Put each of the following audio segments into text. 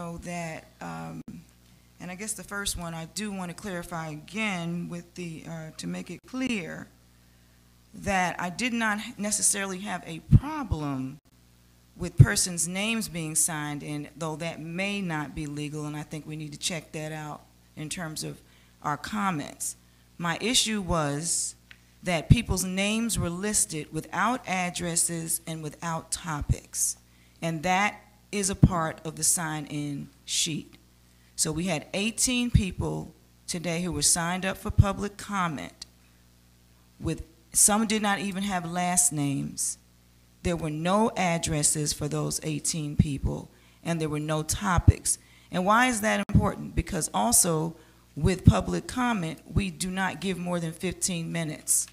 know that, and I guess the first one, I do want to clarify again with the, to make it clear that I did not necessarily have a problem with persons' names being signed in, though that may not be legal, and I think we need to check that out in terms of our comments. My issue was that people's names were listed without addresses and without topics, and that is a part of the sign-in sheet. So we had 18 people today who were signed up for public comment. Some did not even have last names. There were no addresses for those 18 people, and there were no topics. And why is that important? Because also with public comment, we do not give more than 15 minutes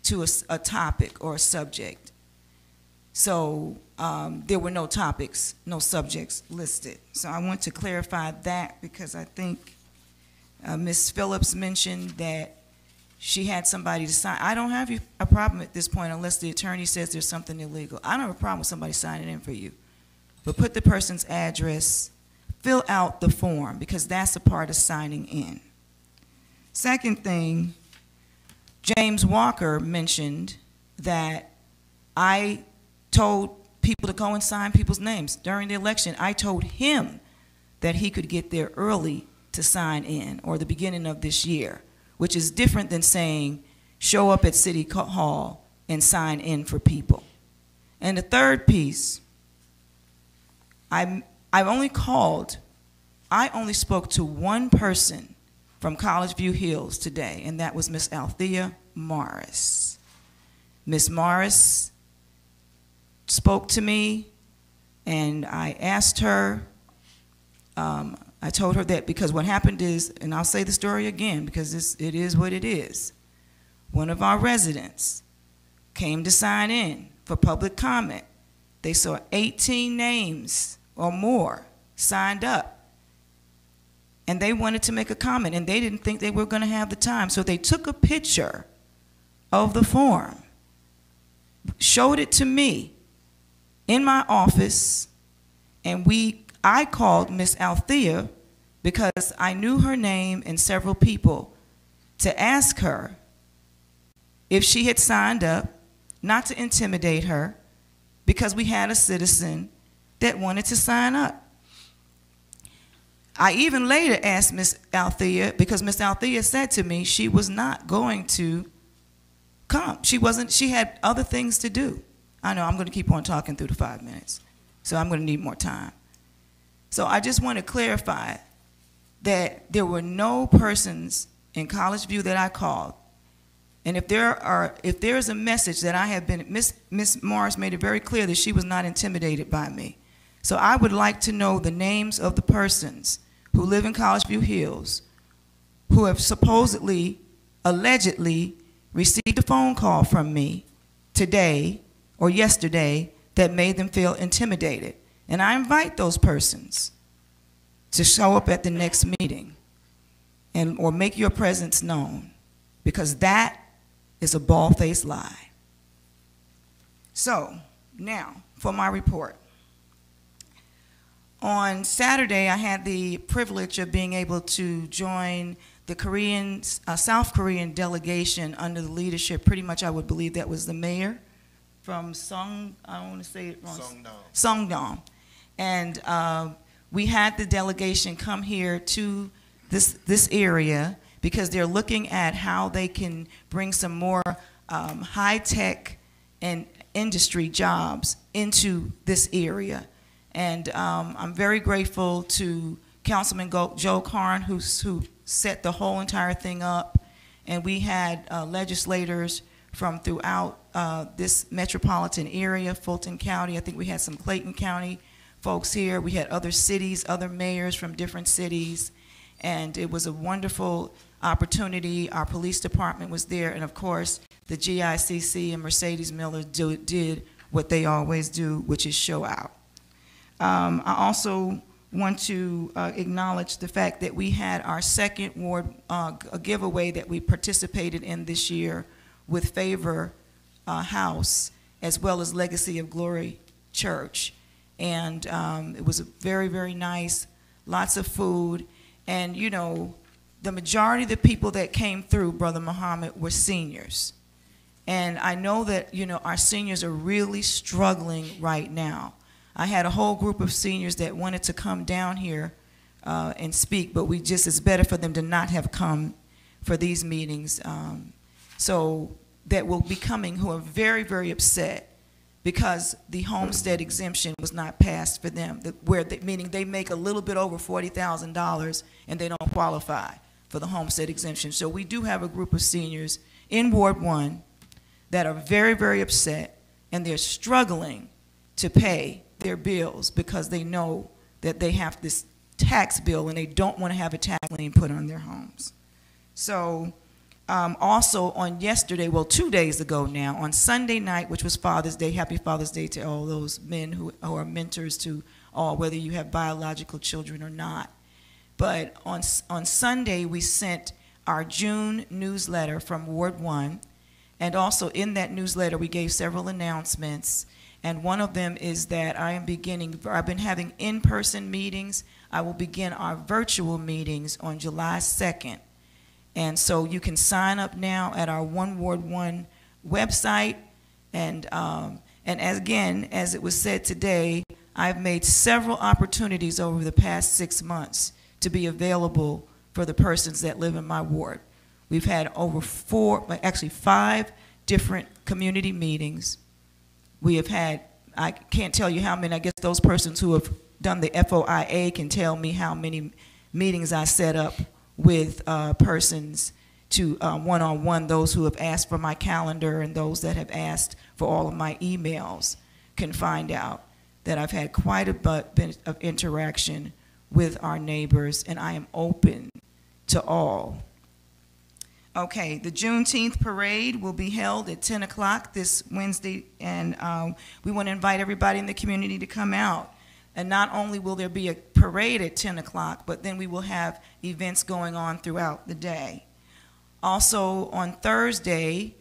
to a topic or a subject. So there were no topics, no subjects listed. So I want to clarify that because I think Ms. Phillips mentioned that she had somebody to sign. I don't have a problem at this point unless the attorney says there's something illegal. I don't have a problem with somebody signing in for you. But put the person's address, fill out the form, because that's a part of signing in. Second thing, James Walker mentioned that I told people to go and sign people's names. During the election, I told him that he could get there early to sign in, or the beginning of this year, which is different than saying, show up at City Hall and sign in for people. And the third piece, I only spoke to one person from College View Hills today, and that was Miss Althea Morris. Miss Morris spoke to me, and I asked her, I told her that because what happened is, and I'll say the story again because it is what it is. One of our residents came to sign in for public comment. They saw 18 names or more signed up, and they wanted to make a comment, and they didn't think they were going to have the time. So they took a picture of the form, showed it to me in my office, and I called Miss Althea because I knew her name and several people to ask her if she had signed up, not to intimidate her, because we had a citizen that wanted to sign up. I even later asked Miss Althea, because Miss Althea said to me she was not going to come. She had other things to do. I know I'm going to keep on talking through the 5 minutes, so I'm going to need more time. So I just want to clarify that there were no persons in College View that I called. And if there is a message that I have been, Miss Morris made it very clear that she was not intimidated by me. So I would like to know the names of the persons who live in College View Hills who have supposedly, allegedly received a phone call from me today or yesterday that made them feel intimidated. And I invite those persons to show up at the next meeting or make your presence known, because that is a bald-faced lie. So now for my report. On Saturday, I had the privilege of being able to join the South Korean delegation under the leadership, pretty much I would believe that was the mayor from I don't want to say it wrong. Songdong. And we had the delegation come here to this area because they're looking at how they can bring some more high-tech and industry jobs into this area. And I'm very grateful to Councilman Joe Karn, who set the whole entire thing up. And we had legislators from throughout this metropolitan area, Fulton County. I think we had some Clayton County folks here. We had other cities, other mayors from different cities. And it was a wonderful opportunity. Our police department was there. And of course, the GICC and Mercedes Miller did what they always do, which is show out. I also want to acknowledge the fact that we had our second ward a giveaway that we participated in this year with Favor House, as well as Legacy of Glory Church. And it was a very, very nice lots of food. And, you know, the majority of the people that came through, Brother Muhammad, were seniors. And I know that, you know, our seniors are really struggling right now. I had a whole group of seniors that wanted to come down here and speak, but it's better for them to not have come for these meetings. So that will be coming, who are very, very upset because the homestead exemption was not passed for them, meaning they make a little bit over $40,000 and they don't qualify for the homestead exemption. So we do have a group of seniors in Ward 1 that are very, very upset, and they're struggling to pay their bills because they know that they have this tax bill and they don't want to have a tax lien put on their homes. So also on yesterday, well, 2 days ago now, on Sunday night, which was Father's Day, happy Father's Day to all those men who are mentors to all, whether you have biological children or not. But on Sunday, we sent our June newsletter from Ward 1, and also in that newsletter, we gave several announcements, and one of them is that I've been having in-person meetings. I will begin our virtual meetings on July 2nd. And so you can sign up now at our One Ward 1 website. And as it was said today, I've made several opportunities over the past 6 months to be available for the persons that live in my ward. We've had over 5 different community meetings. We have had, I can't tell you how many, I guess those persons who have done the FOIA can tell me how many meetings I set up with persons to one-on-one, those who have asked for my calendar and those that have asked for all of my emails can find out that I've had quite a bit of interaction with our neighbors, and I am open to all. Okay, the Juneteenth parade will be held at 10 o'clock this Wednesday, and we want to invite everybody in the community to come out. And not only will there be a parade at 10 o'clock, but then we will have events going on throughout the day. Also, on Thursday,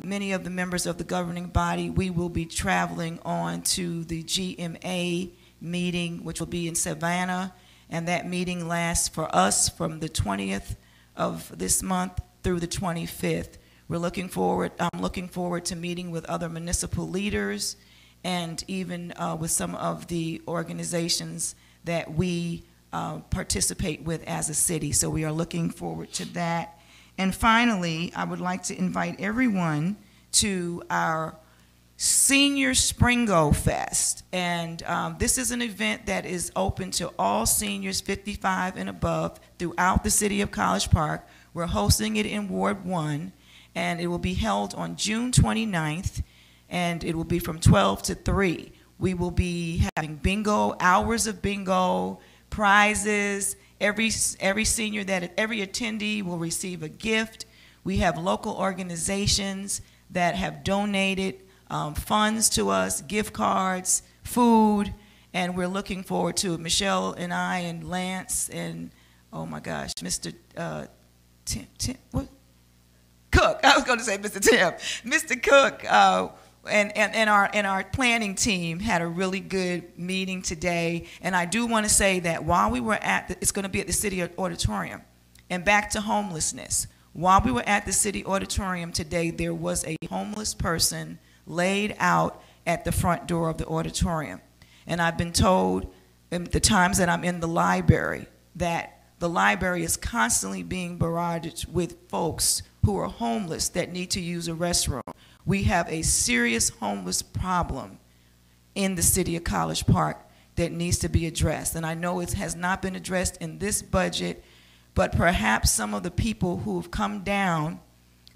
many of the members of the governing body, we will be traveling on to the GMA meeting, which will be in Savannah, and that meeting lasts for us from the 20th of this month through the 25th. I'm looking forward to meeting with other municipal leaders and even with some of the organizations that we participate with as a city. So we are looking forward to that. And finally, I would like to invite everyone to our Senior Springo Fest. And this is an event that is open to all seniors 55 and above throughout the city of College Park. We're hosting it in Ward 1, and it will be held on June 29th, and it will be from 12 to 3. We will be having bingo, hours of bingo, prizes. Every senior, every attendee will receive a gift. We have local organizations that have donated funds to us, gift cards, food, and we're looking forward to it. Michelle and I and Lance and, oh my gosh, Mr. Cook. I was going to say Mr. Tim. Mr. Cook and our planning team had a really good meeting today. And I do want to say that while we were it's going to be at the City Auditorium, and back to homelessness. While we were at the City Auditorium today, there was a homeless person laid out at the front door of the auditorium. And I've been told in the times that I'm in the library that the library is constantly being barraged with folks who are homeless that need to use a restroom. We have a serious homeless problem in the city of College Park that needs to be addressed. And I know it has not been addressed in this budget, but perhaps some of the people who have come down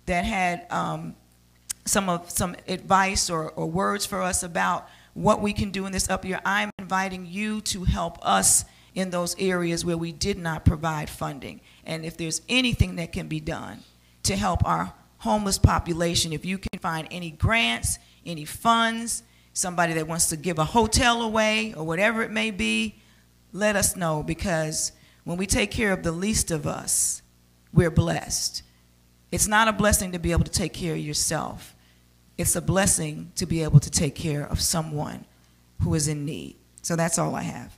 that had some advice or words for us about what we can do in this up year, I'm inviting you to help us in those areas where we did not provide funding. And if there's anything that can be done to help our homeless population, if you can find any grants, any funds, somebody that wants to give a hotel away or whatever it may be, let us know, because when we take care of the least of us, we're blessed. It's not a blessing to be able to take care of yourself. It's a blessing to be able to take care of someone who is in need. So that's all I have.